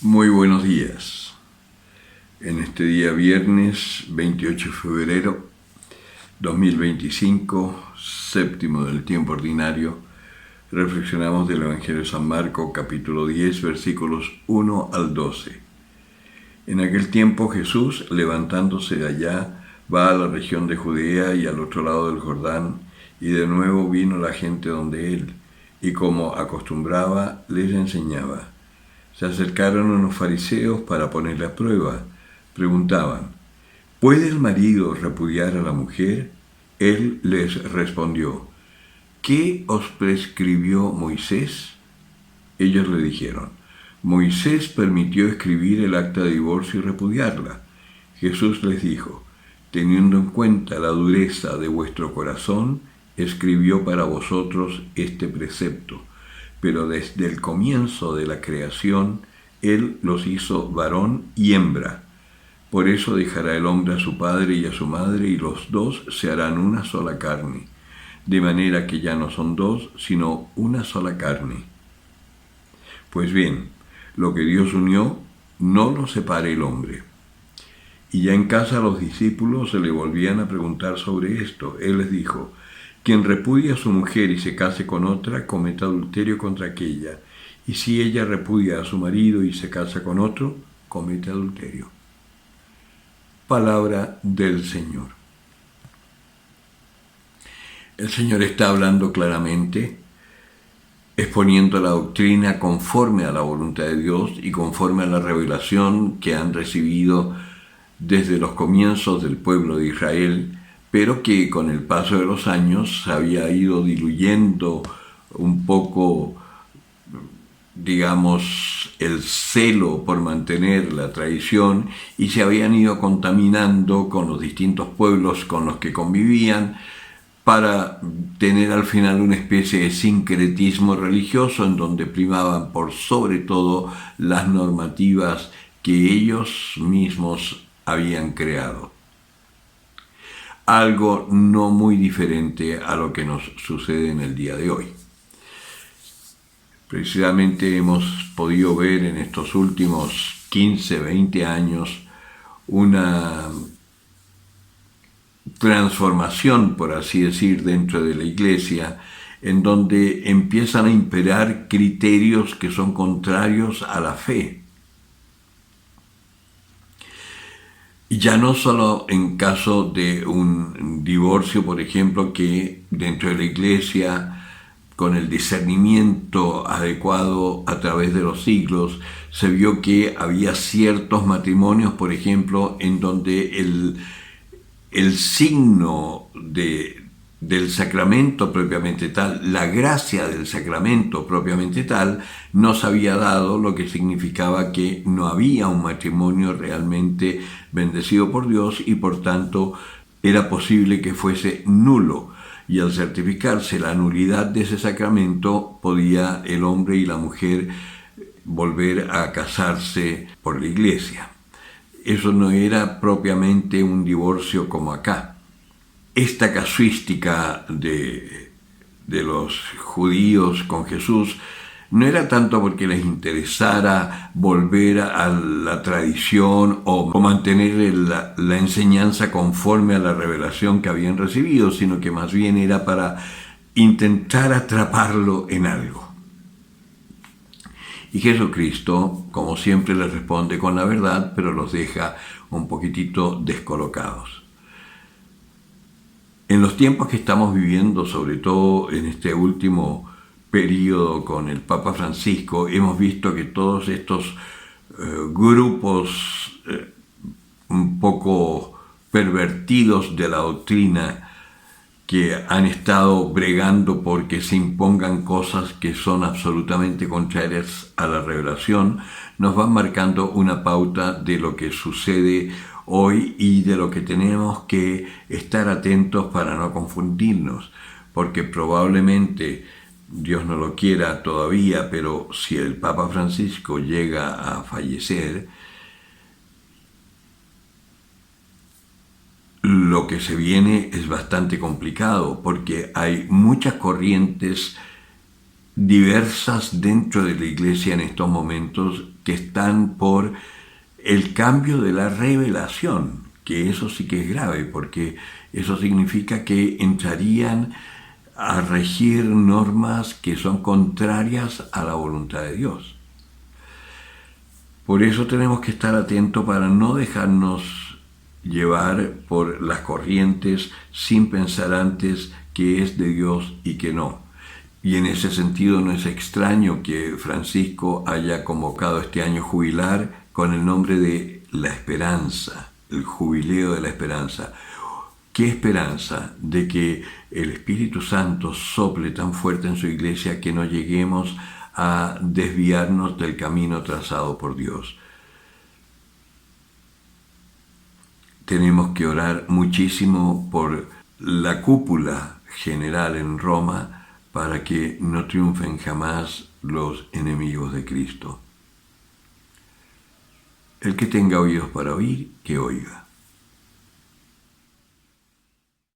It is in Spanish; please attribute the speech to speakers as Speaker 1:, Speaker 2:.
Speaker 1: Muy buenos días. En este día viernes 28 de febrero 2025, séptimo del tiempo ordinario, reflexionamos del Evangelio de San Marcos, capítulo 10, versículos 1 al 12. En aquel tiempo Jesús, levantándose de allá, va a la región de Judea y al otro lado del Jordán, y de nuevo vino la gente donde él, y como acostumbraba, les enseñaba. Se acercaron unos fariseos para ponerle a prueba. Preguntaban: ¿puede el marido repudiar a la mujer? Él les respondió: ¿qué os prescribió Moisés? Ellos le dijeron: Moisés permitió escribir el acta de divorcio y repudiarla. Jesús les dijo: teniendo en cuenta la dureza de vuestro corazón, escribió para vosotros este precepto. Pero desde el comienzo de la creación, Él los hizo varón y hembra. Por eso dejará el hombre a su padre y a su madre, y los dos se harán una sola carne. De manera que ya no son dos, sino una sola carne. Pues bien, lo que Dios unió, no lo separe el hombre. Y ya en casa los discípulos se le volvían a preguntar sobre esto. Él les dijo: quien repudia a su mujer y se case con otra, comete adulterio contra aquella. Y si ella repudia a su marido y se casa con otro, comete adulterio. Palabra del Señor. El Señor está hablando claramente, exponiendo la doctrina conforme a la voluntad de Dios y conforme a la revelación que han recibido desde los comienzos del pueblo de Israel, pero que con el paso de los años se había ido diluyendo un poco, digamos, el celo por mantener la tradición, y se habían ido contaminando con los distintos pueblos con los que convivían, para tener al final una especie de sincretismo religioso en donde primaban por sobre todo las normativas que ellos mismos habían creado. Algo no muy diferente a lo que nos sucede en el día de hoy. Precisamente hemos podido ver en estos últimos 15, 20 años una transformación, por así decir, dentro de la Iglesia, en donde empiezan a imperar criterios que son contrarios a la fe. Y ya no solo en caso de un divorcio, por ejemplo, que dentro de la Iglesia, con el discernimiento adecuado a través de los siglos, se vio que había ciertos matrimonios, por ejemplo, en donde el signo del sacramento propiamente tal, la gracia del sacramento propiamente tal, no se había dado, lo que significaba que no había un matrimonio realmente bendecido por Dios y por tanto era posible que fuese nulo. Y al certificarse la nulidad de ese sacramento, podía el hombre y la mujer volver a casarse por la Iglesia. Eso no era propiamente un divorcio como acá. Esta casuística de los judíos con Jesús no era tanto porque les interesara volver a la tradición o mantener la enseñanza conforme a la revelación que habían recibido, sino que más bien era para intentar atraparlo en algo. Y Jesucristo, como siempre, les responde con la verdad, pero los deja un poquitito descolocados. En los tiempos que estamos viviendo, sobre todo en este último periodo con el Papa Francisco, hemos visto que todos estos grupos un poco pervertidos de la doctrina, que han estado bregando porque se impongan cosas que son absolutamente contrarias a la revelación, nos van marcando una pauta de lo que sucede hoy y de lo que tenemos que estar atentos para no confundirnos, porque probablemente, Dios no lo quiera todavía, pero si el Papa Francisco llega a fallecer, lo que se viene es bastante complicado, porque hay muchas corrientes diversas dentro de la iglesia en estos momentos que están por el cambio de la revelación, que eso sí que es grave, porque eso significa que entrarían a regir normas que son contrarias a la voluntad de Dios. Por eso tenemos que estar atentos para no dejarnos llevar por las corrientes sin pensar antes que es de Dios y que no. Y en ese sentido no es extraño que Francisco haya convocado este año jubilar con el nombre de la esperanza, el jubileo de la esperanza. ¿Qué esperanza? De que el Espíritu Santo sople tan fuerte en su iglesia que no lleguemos a desviarnos del camino trazado por Dios. Tenemos que orar muchísimo por la cúpula general en Roma para que no triunfen jamás los enemigos de Cristo. El que tenga oídos para oír, que oiga.